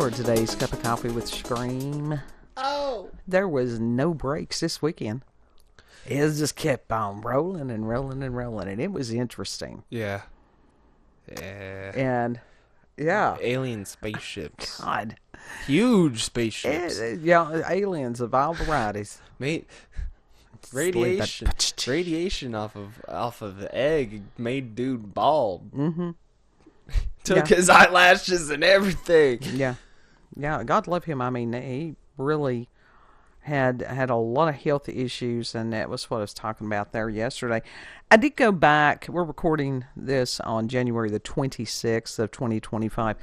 for today's Cup of Coffee with Scream. Oh! There was no breaks this weekend. It just kept on rolling and rolling and rolling, and it was interesting. Yeah. And, yeah. Alien spaceships. God. Huge spaceships. Yeah, aliens of all varieties. Mate, radiation off of the egg made dude bald. Mm-hmm. Took his eyelashes and everything. Yeah. Yeah, God love him. I mean, he really had a lot of health issues, and that was what I was talking about there yesterday. I did go back. We're recording this on January the 26th of 2025.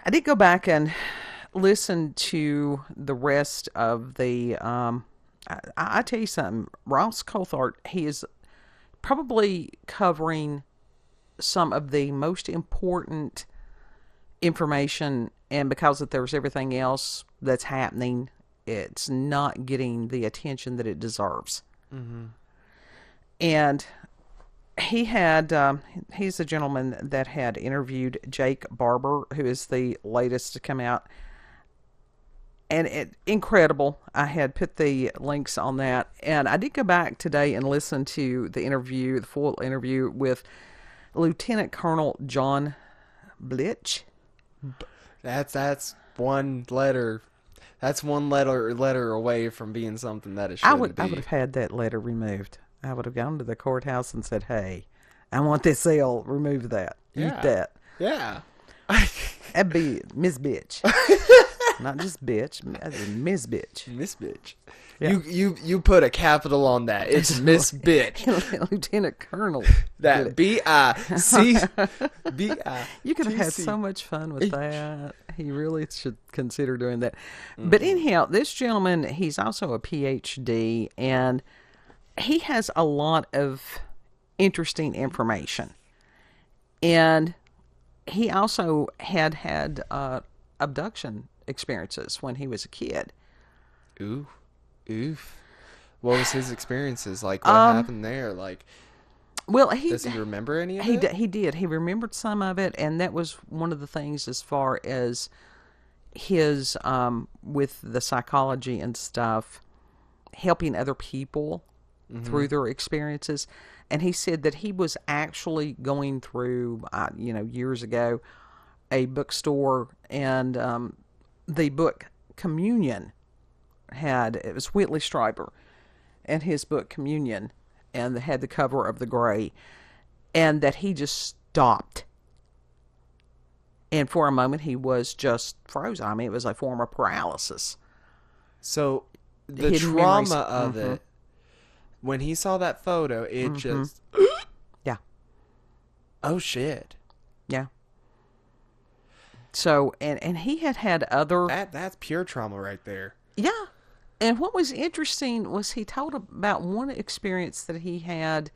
I did go back and listen to the rest of the, I tell you something, Ross Coulthard, he is probably covering some of the most important information, and because that there's everything else that's happening, it's not getting the attention that it deserves. Mm-hmm. And he had, he's a gentleman that had interviewed Jake Barber, who is the latest to come out. And incredible. I had put the links on that. And I did go back today and listen to the interview, the full interview with Lieutenant Colonel John Blitch. That's one letter. That's one letter away from being something that it shouldn't be. I would have had that letter removed. I would have gone to the courthouse and said, "Hey, I want this L. Remove that. Yeah. Eat that." Yeah. That'd be Miss Bitch. Not just bitch. Miss Bitch. Miss Bitch. Yeah. You put a capital on that. It's Miss Bitch. Lieutenant Colonel. That B-I-C B-I. You could have had so much fun with that. He really should consider doing that. Mm-hmm. But anyhow, this gentleman, he's also a PhD, and he has a lot of interesting information. And he also had abduction experiences when he was a kid. Oof. What was his experiences like? What happened there? Like, well, does he remember any of it? He did. He remembered some of it, and that was one of the things as far as his with the psychology and stuff, helping other people through their experiences. And he said that he was actually going through, years ago, a bookstore, and the book Communion it was Whitley Strieber and his book Communion, and had the cover of the gray, and that he just stopped. And for a moment, he was just frozen. I mean, it was a form of paralysis. So the Hidden trauma memories. of it, when he saw that photo, it just... Yeah. Oh, shit. Yeah. So, and he had other... That's pure trauma right there. Yeah. And what was interesting was he told about one experience that he had.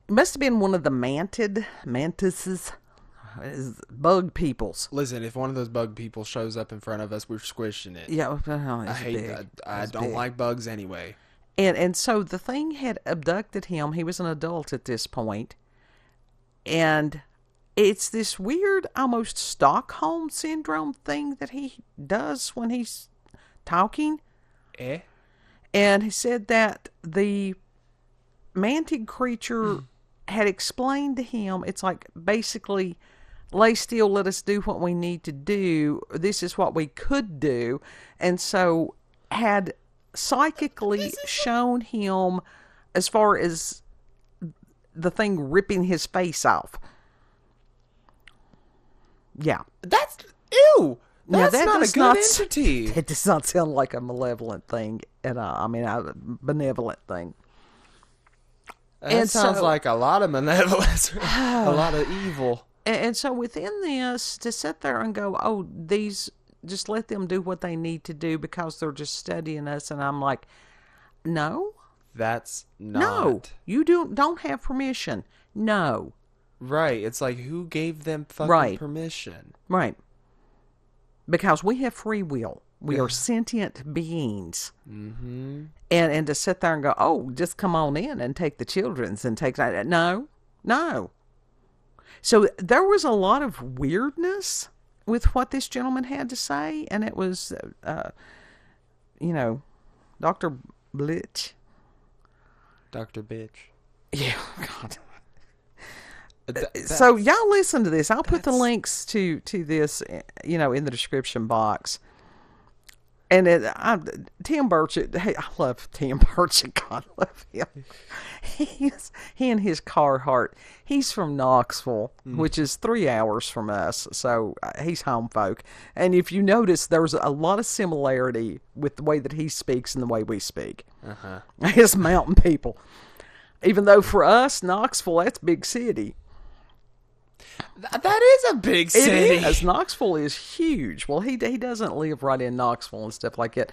It must have been one of the mantises, bug peoples. Listen, if one of those bug people shows up in front of us, we're squishing it. Yeah. I hate that. I don't like bugs anyway. And so the thing had abducted him. He was an adult at this point. And it's this weird, almost Stockholm syndrome thing that he does when he's talking. And he said that the mantid creature had explained to him, it's like, basically, lay still, let us do what we need to do. This is what we could do. And so had psychically shown him, as far as the thing ripping his face off. Yeah. That's... Ew! That's that not a good entity. It does not sound like a malevolent thing at all. I mean, a benevolent thing. That sounds like a lot of malevolence. A lot of evil. And so within this, to sit there and go, oh, these, just let them do what they need to do because they're just studying us. And I'm like, no. That's not. No. You don't have permission. No. Right. It's like, who gave them fucking permission? Right. Because we have free will. We are sentient beings. Mm-hmm. And to sit there and go, oh, just come on in and take the children's and take that. No. So there was a lot of weirdness with what this gentleman had to say, and it was, Dr. Blitch. Dr. Bitch. Yeah, God. So y'all listen to this. I'll put the links to this, in the description box. And Tim Burchett, hey, I love Tim Burchett. God love him. He and his Carhartt. He's from Knoxville, which is 3 hours from us. So he's home folk. And if you notice, there's a lot of similarity with the way that he speaks and the way we speak. His mountain people. Even though for us, Knoxville, that's big city. That is a big city. It is. Knoxville is huge. Well, he doesn't live right in Knoxville and stuff like that.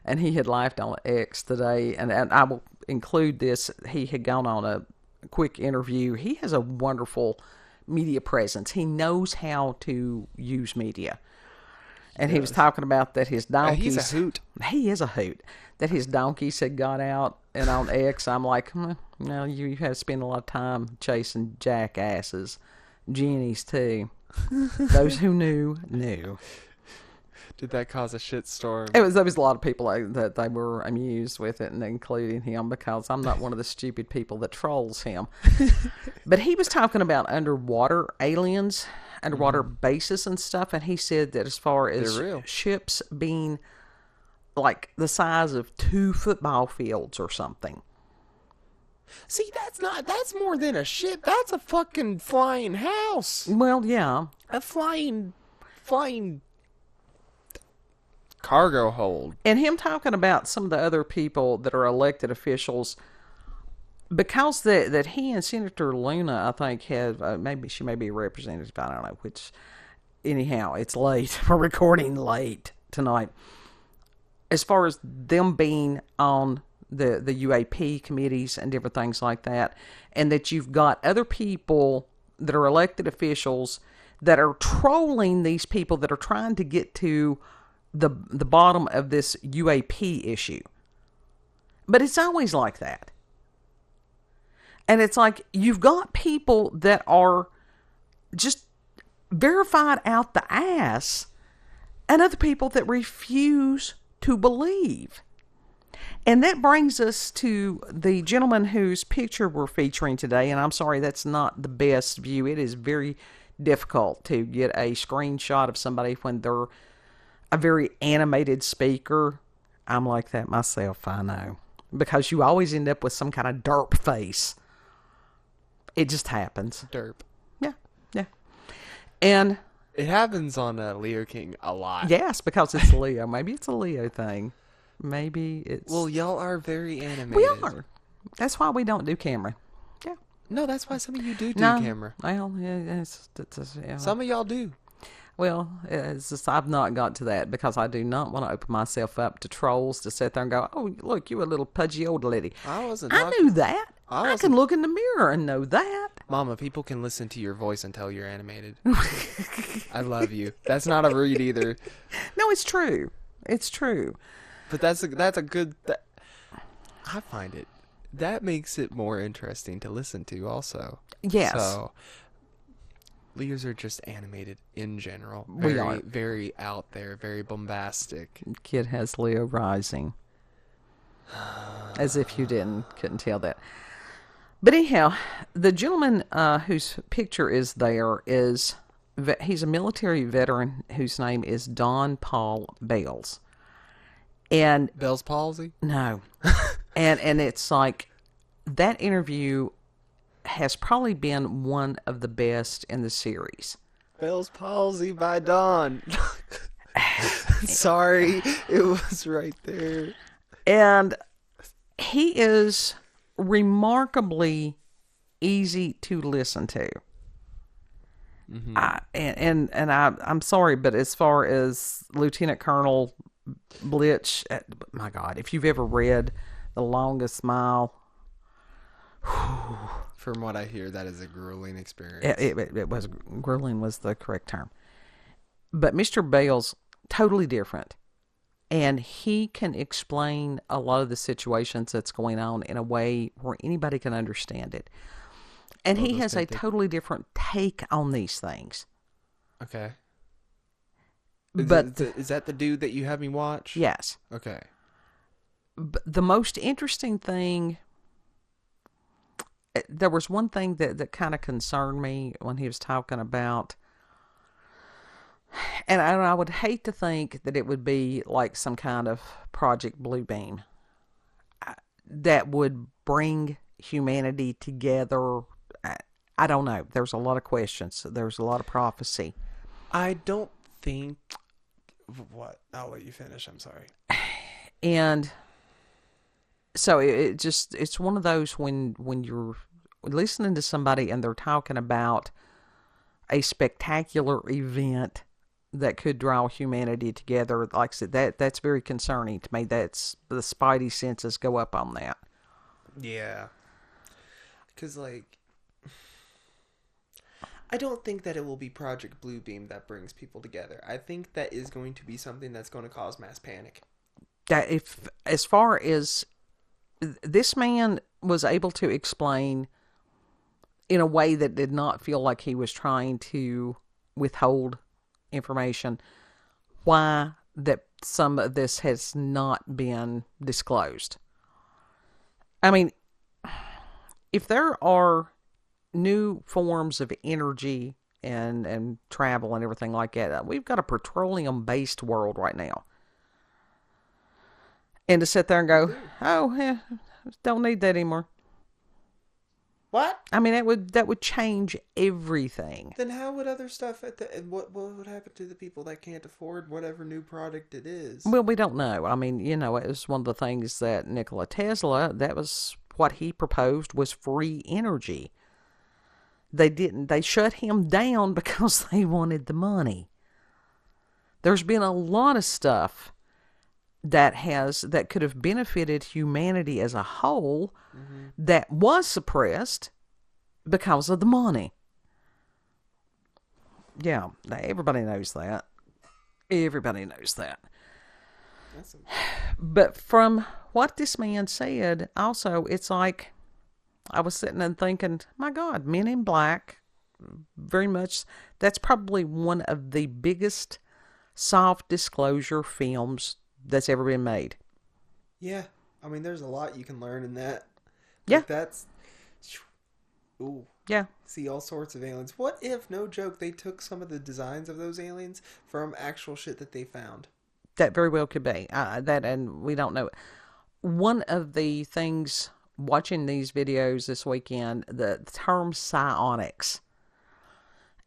And he had lifed on X today, and I will include this. He had gone on a quick interview. He has a wonderful media presence. He knows how to use media. And he was talking about that his donkeys... He's a hoot. He is a hoot. That his donkeys had got out, and on X, I'm like, no, you have to spend a lot of time chasing jackasses. Jennies, too. Those who knew. Did that cause a shitstorm? There was a lot of people that they were amused with it, and including him, because I'm not one of the stupid people that trolls him. But he was talking about underwater aliens, underwater bases and stuff, and he said that as far as ships being like the size of 2 football fields or something. See, that's more than a ship. That's a fucking flying house. Well, yeah. A flying cargo hold. And him talking about some of the other people that are elected officials, because that he and Senator Luna, I think, have, maybe she may be a representative, I don't know, which, anyhow, it's late. We're recording late tonight. As far as them being on the UAP committees and different things like that, and that you've got other people that are elected officials that are trolling these people that are trying to get to the bottom of this UAP issue. But it's always like that. And it's like you've got people that are just verified out the ass, and other people that refuse to believe. And that brings us to the gentleman whose picture we're featuring today. And I'm sorry, that's not the best view. It is very difficult to get a screenshot of somebody when they're a very animated speaker. I'm like that myself, I know. Because you always end up with some kind of derp face. It just happens. Derp. Yeah. And it happens on Leo King a lot. Yes, because it's Leo. Maybe it's a Leo thing. Maybe it's... Well, y'all are very animated. We are. That's why we don't do camera. Yeah. No, that's why some of you do camera. Well, yeah. Some of y'all do. Well, it's just I've not got to that because I do not want to open myself up to trolls to sit there and go, oh, look, you a little pudgy old lady. I knew that. I can look in the mirror and know that. Mama, people can listen to your voice and tell you're animated. I love you. That's not a read either. No, it's true. It's true. But that's a good... I find it. That makes it more interesting to listen to also. Yes. So, Leos are just animated in general. We are. Very out there, very bombastic. Kid has Leo rising. As if you couldn't tell that. But anyhow, the gentleman whose picture is there he's a military veteran whose name is Don Paul Bales. And Bell's palsy? No. and it's like that interview has probably been one of the best in the series. Bell's palsy by Don. Sorry, it was right there. And he is remarkably easy to listen to. Mm-hmm. I'm sorry, but as far as Lieutenant Colonel Blitch, my God, if you've ever read The Longest Mile, from what I hear, that is a grueling experience. It was grueling was the correct term. But Mr. Bales, totally different. And he can explain a lot of the situations that's going on in a way where anybody can understand it. And he has a totally different take on these things. Okay. But is that the dude that you had me watch? yes. Okay. But the most interesting thing, there was one thing that kind of concerned me when he was talking about, and I would hate to think that it would be like some kind of Project Bluebeam that would bring humanity together. I don't know. There's a lot of questions. There's a lot of prophecy. I don't think... What? I'll let you finish. I'm sorry. And so it's one of those when you're listening to somebody and they're talking about a spectacular event that could draw humanity together. Like I said, that's very concerning to me. That's the spidey senses go up on that. Yeah. Because, like, I don't think that it will be Project Bluebeam that brings people together. I think that is going to be something that's going to cause mass panic. That if, as far as this man was able to explain in a way that did not feel like he was trying to withhold information, why that some of this has not been disclosed. I mean, if there are new forms of energy and travel and everything like that, we've got a petroleum-based world right now. And to sit there and go, oh, yeah, don't need that anymore. What? I mean, that would change everything. Then how would other stuff what would happen to the people that can't afford whatever new product it is? Well, we don't know. I mean, it was one of the things that Nikola Tesla, that was what he proposed, was free energy. They shut him down because they wanted the money. There's been a lot of stuff that could have benefited humanity as a whole, that was suppressed because of the money. Yeah, everybody knows that. Everybody knows that. But from what this man said, also, it's like, I was sitting and thinking, my God, Men in Black, very much, that's probably one of the biggest soft disclosure films that's ever been made. Yeah. I mean, there's a lot you can learn in that. Yeah. Like, that's... Ooh. Yeah. See all sorts of aliens. What if, no joke, they took some of the designs of those aliens from actual shit that they found? That very well could be. And we don't know. One of the things, watching these videos this weekend, the term psionics,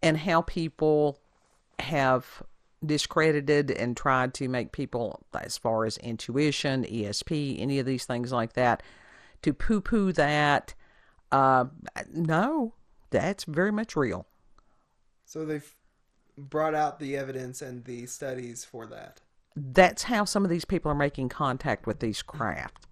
and how people have discredited and tried to make people, as far as intuition, ESP, any of these things like that, to poo-poo that. No, that's very much real. So they've brought out the evidence and the studies for that. That's how some of these people are making contact with these craft.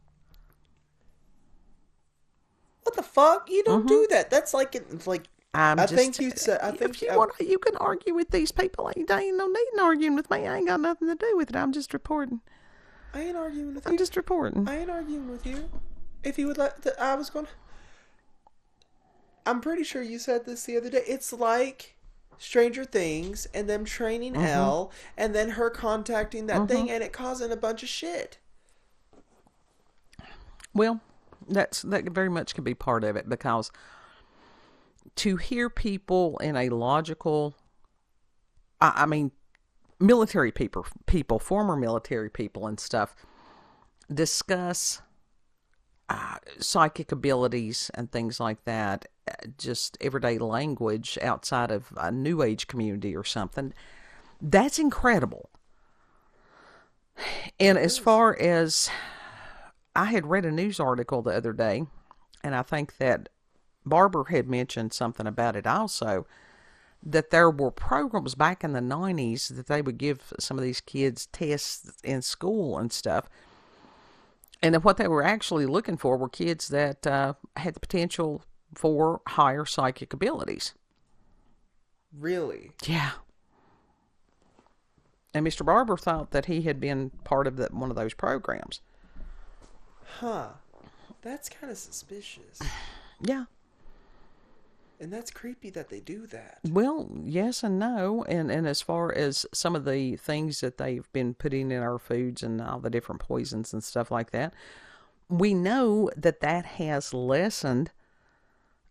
What the fuck? You don't do that. That's like, it's like, I think you said. I think if you want, you can argue with these people. Ain't no need in arguing with me. I ain't got nothing to do with it. I'm just reporting. I ain't arguing with you. I'm just reporting. I ain't arguing with you. If you would like, I was going to. I'm pretty sure you said this the other day. It's like Stranger Things and them training Elle, and then her contacting that thing, and it causing a bunch of shit. Well, that very much could be part of it, because to hear people in a logical, I mean, military people, former military people and stuff, discuss psychic abilities and things like that, just everyday language outside of a New Age community or something, that's incredible. And as far as, I had read a news article the other day, and I think that Barber had mentioned something about it also, that there were programs back in the 90s that they would give some of these kids tests in school and stuff. And what they were actually looking for were kids that had the potential for higher psychic abilities. Really? Yeah. And Mr. Barber thought that he had been part of one of those programs. Huh. That's kind of suspicious. Yeah. And that's creepy that they do that. Well, yes and no. And as far as some of the things that they've been putting in our foods and all the different poisons and stuff like that, we know that that has lessened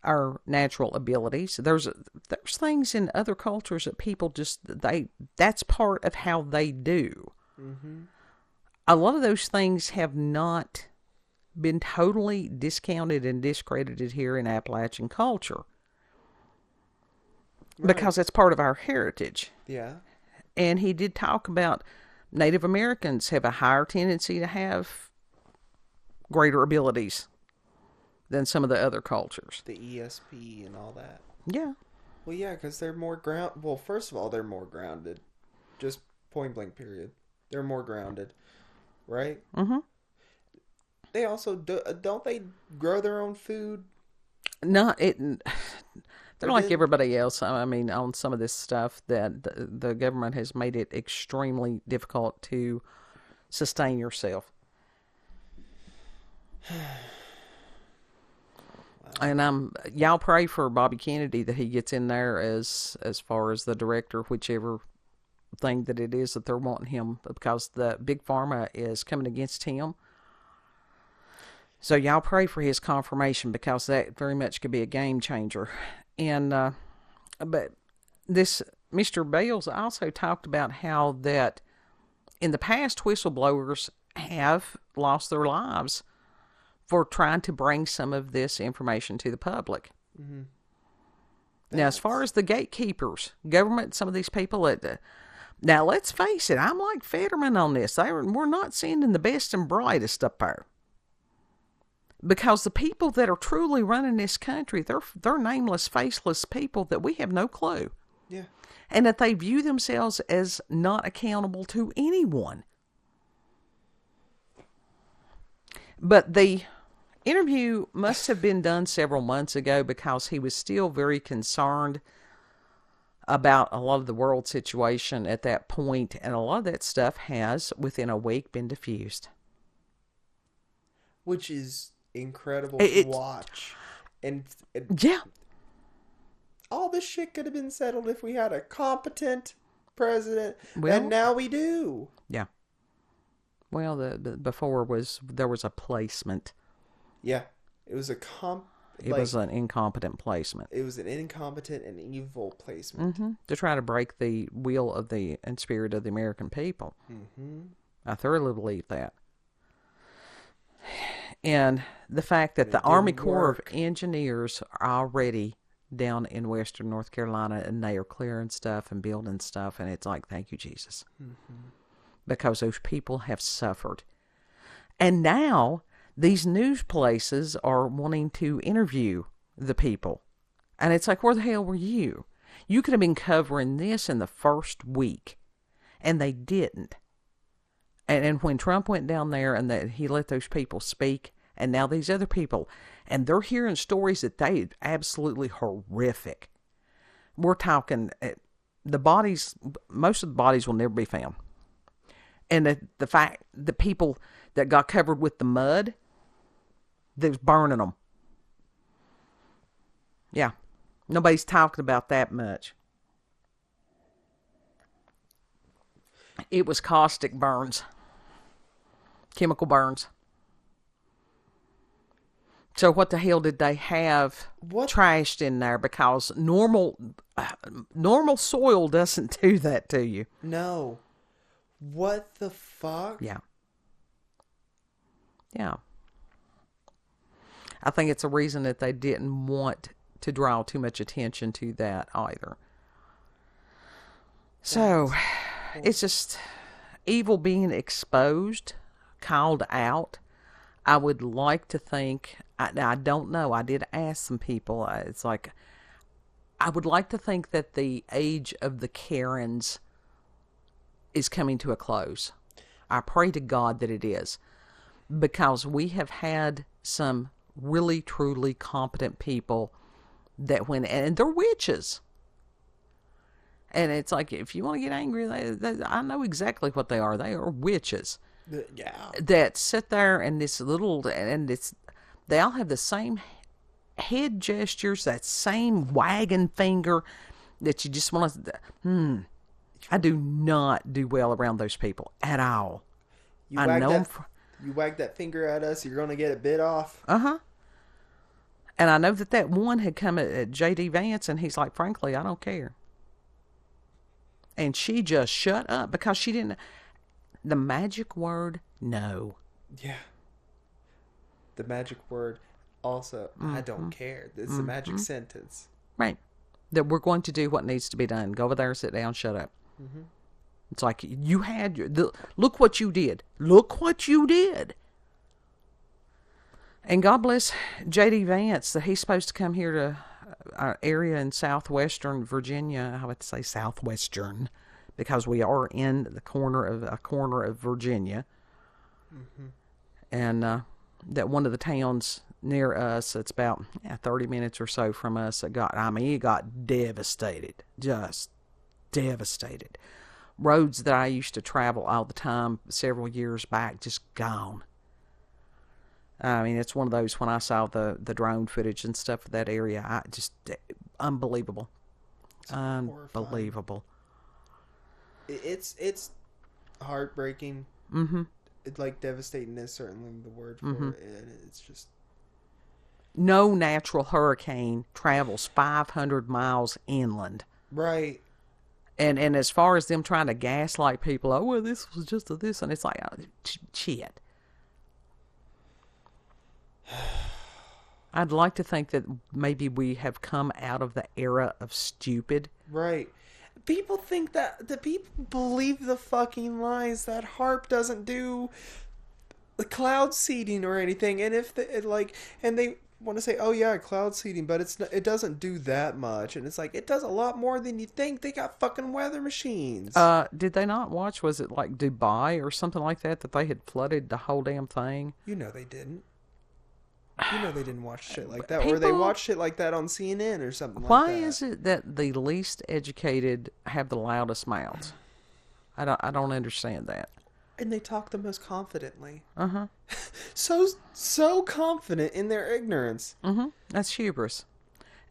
our natural abilities. There's things in other cultures that people just, that's part of how they do. Mm-hmm. A lot of those things have not been totally discounted and discredited here in Appalachian culture. Right. Because it's part of our heritage. Yeah. And he did talk about Native Americans have a higher tendency to have greater abilities than some of the other cultures. The ESP and all that. Yeah. Well, yeah, because they're more Well, first of all, they're more grounded. Just point blank, period. They're more grounded, right? Mm-hmm. They also don't they grow their own food? No, they're like everybody else. I mean, on some of this stuff that the government has made it extremely difficult to sustain yourself. And y'all pray for Bobby Kennedy that he gets in there as far as the director, whichever thing that it is that they're wanting him, because the big pharma is coming against him. So y'all pray for his confirmation, because that very much could be a game changer. And but this Mr. Bales also talked about how that in the past whistleblowers have lost their lives for trying to bring some of this information to the public. Mm-hmm. Now, as far as the gatekeepers, government, some of these people now let's face it, I'm like Fetterman on this. We're not sending the best and brightest up there. Because the people that are truly running this country, they're nameless, faceless people that we have no clue. Yeah. And that they view themselves as not accountable to anyone. But the interview must have been done several months ago, because he was still very concerned about a lot of the world situation at that point, and a lot of that stuff has, within a week, been diffused. Which is incredible to watch. And yeah. All this shit could have been settled if we had a competent president, and now we do. Yeah. Well, before there was a placement. Yeah, it was it was an incompetent placement. It was an incompetent and evil placement to try to break the will of and spirit of the American people. I thoroughly believe that. And the fact that the Army Corps of Engineers are already down in western North Carolina, and they are clearing stuff and building stuff, and it's like, thank you, Jesus. Because those people have suffered. And now these news places are wanting to interview the people. And it's like, where the hell were you? You could have been covering this in the first week. And they didn't. And when Trump went down there and he let those people speak, and now these other people, and they're hearing stories that they absolutely horrific. We're talking, the bodies, most of the bodies will never be found. And the fact, the people that got covered with the mud, they was burning them. Yeah. Nobody's talking about that much. It was caustic burns. Chemical burns. So what the hell did they have trashed in there? Because normal soil doesn't do that to you. No. What the fuck? Yeah. Yeah. I think it's a reason that they didn't want to draw too much attention to that either. So, it's just evil being exposed, called out. I would like to think, I don't know, I did ask some people, it's like, I would like to think that the age of the Karens is coming to a close. I pray to God that it is. Because we have had some really, truly competent people that and they're witches. And it's like, if you want to get angry, I know exactly what they are. They are witches. Yeah. That sit there and they all have the same head gestures, that same wagging finger that you just want to. I do not do well around those people at all. You I wag know that, 'em you wag that finger at us, you're going to get it bit off. And I know that one had come at J.D. Vance, and he's like, frankly, I don't care. And she just shut up because she didn't. The magic word, no. Yeah. The magic word, also, I don't care. It's a magic sentence. Right. That we're going to do what needs to be done. Go over there, sit down, shut up. It's like, you had look what you did. Look what you did. And God bless J.D. Vance, that he's supposed to come here to our area in southwestern Virginia. I would say southwestern, because we are in the corner of Virginia. And that one of the towns near us, it's about 30 minutes or so from us, it got devastated. Just devastated. Roads that I used to travel all the time several years back, just gone. I mean, it's one of those, when I saw the drone footage and stuff of that area, I just, unbelievable. Unbelievable. It's heartbreaking. It's like devastating is certainly the word for it. And it's just, no natural hurricane travels 500 miles inland. right. And as far as them trying to gaslight people, oh, well, this was just a this, and it's like, shit. I'd like to think that maybe we have come out of the era of stupid. Right. People think that, the people believe the fucking lies that HARP doesn't do the cloud seeding or anything. And if and they want to say, oh yeah, cloud seeding, but it doesn't do that much. And it's like, it does a lot more than you think. They got fucking weather machines. Did they not watch, was it like Dubai or something like that they had flooded the whole damn thing? You know they didn't. You know they didn't watch shit like that. Or they watched shit like that on CNN or something like that. Why is it that the least educated have the loudest mouths? I don't understand that. And they talk the most confidently. So confident in their ignorance. That's hubris.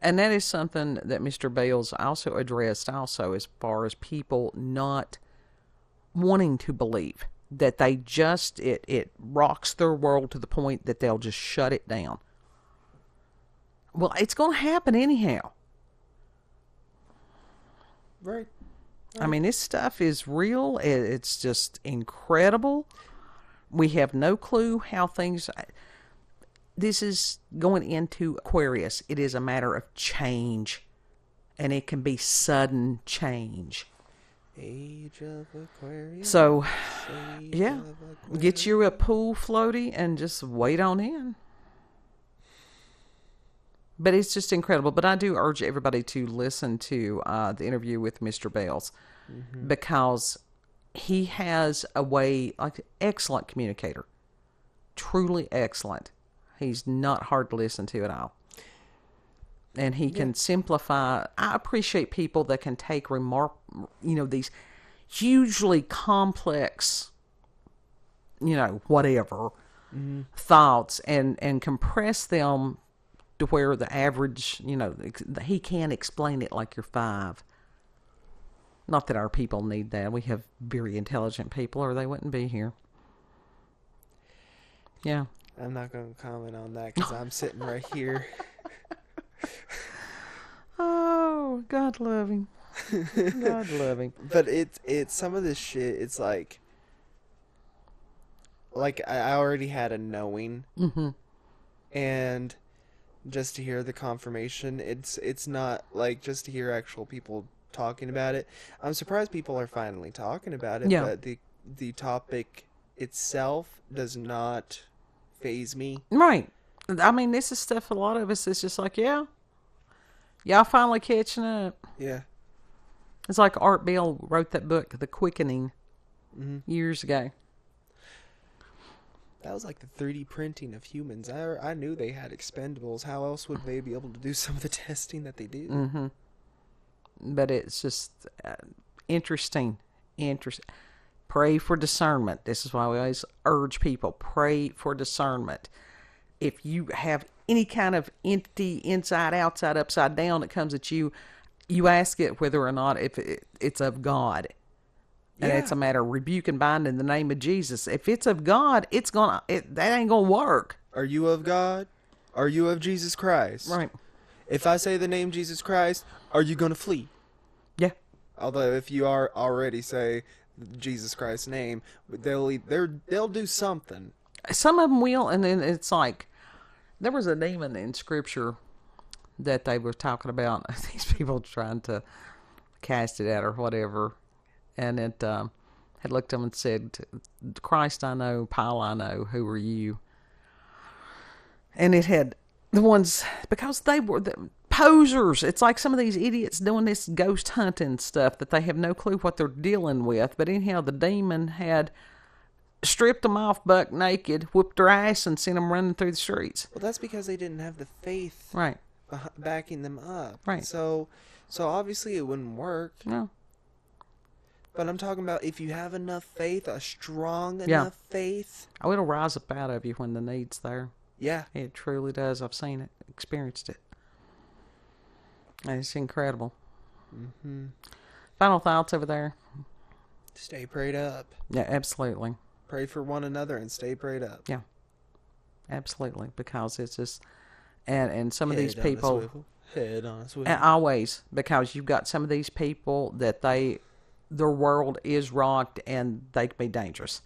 And that is something that Mr. Bales also addressed as far as people not wanting to believe. That they just, it rocks their world to the point that they'll just shut it down. Well, it's going to happen anyhow. Right. I mean, this stuff is real. It's just incredible. We have no clue how things... This is going into Aquarius. It is a matter of change. And it can be sudden change. Age of Aquarius. So, yeah, get you a pool floaty and just wait on in. But it's just incredible. But I do urge everybody to listen to the interview with Mr. Bales, because he has a way, like, excellent communicator, truly excellent. He's not hard to listen to at all. And he can simplify. I appreciate people that can take these hugely complex, whatever thoughts and compress them to where the average, he can explain it like you're 5. Not that our people need that. We have very intelligent people, or they wouldn't be here. Yeah. I'm not going to comment on that because I'm sitting right here. Oh, God love him. God love him. But it's some of this shit, it's like I already had a knowing. And just to hear the confirmation, it's not like just to hear actual people talking about it. I'm surprised people are finally talking about it, but the topic itself does not faze me. Right. I mean, this is stuff a lot of us is just like, yeah, y'all finally catching up. Yeah. It's like Art Bell wrote that book, The Quickening, years ago. That was like the 3D printing of humans. I knew they had expendables. How else would they be able to do some of the testing that they do? But it's just interesting. Pray for discernment. This is why we always urge people, pray for discernment. if you have any kind of entity, inside, outside, upside down, that comes at you, you ask it whether or not if it's of God. And it's a matter of rebuke and bind in the name of Jesus. If it's of God, that ain't gonna work. Are you of God? Are you of Jesus Christ? Right. If I say the name Jesus Christ, are you gonna flee? Yeah. Although if you are already say Jesus Christ's name, they'll do something. Some of them will, and then it's like there was a demon in Scripture that they were talking about. These people trying to cast it out or whatever, and it had looked at them and said, "Christ I know, Paul I know. Who are you?" And it had the ones, because they were the posers. It's like some of these idiots doing this ghost hunting stuff that they have no clue what they're dealing with. But anyhow, the demon had stripped them off buck naked, whooped their ass, and sent them running through the streets. Well, that's because they didn't have the faith Right. backing them up. Right. So obviously it wouldn't work. No. But I'm talking about if you have enough faith, a strong enough faith. Oh, it'll rise up out of you when the need's there. Yeah. It truly does. I've seen it, experienced it. And it's incredible. Mm-hmm. Final thoughts over there? Stay prayed up. Yeah, absolutely. Pray for one another and stay prayed up. Yeah, absolutely. Because it's just, and some of Head these on a people, swivel. Head on a swivel. and always, because you've got some of these people that their world is rocked and they can be dangerous.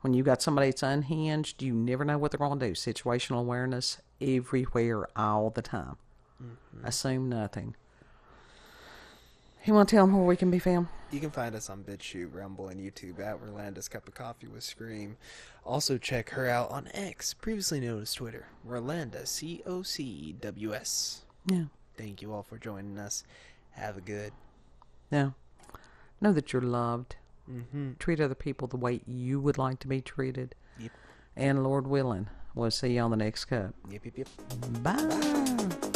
When you've got somebody that's unhinged, you never know what they're going to do. Situational awareness everywhere, all the time. Mm-hmm. Assume nothing. You want to tell them where we can be found? You can find us on BitChute, Rumble, and YouTube at Rolanda's Cup of Coffee with Scream. Also check her out on X, previously known as Twitter, Rolanda, COCWS. Yeah. Thank you all for joining us. Have a good. Yeah. Know that you're loved. Mm-hmm. Treat other people the way you would like to be treated. Yep. And Lord willing, we'll see you on the next cup. Yep. Bye.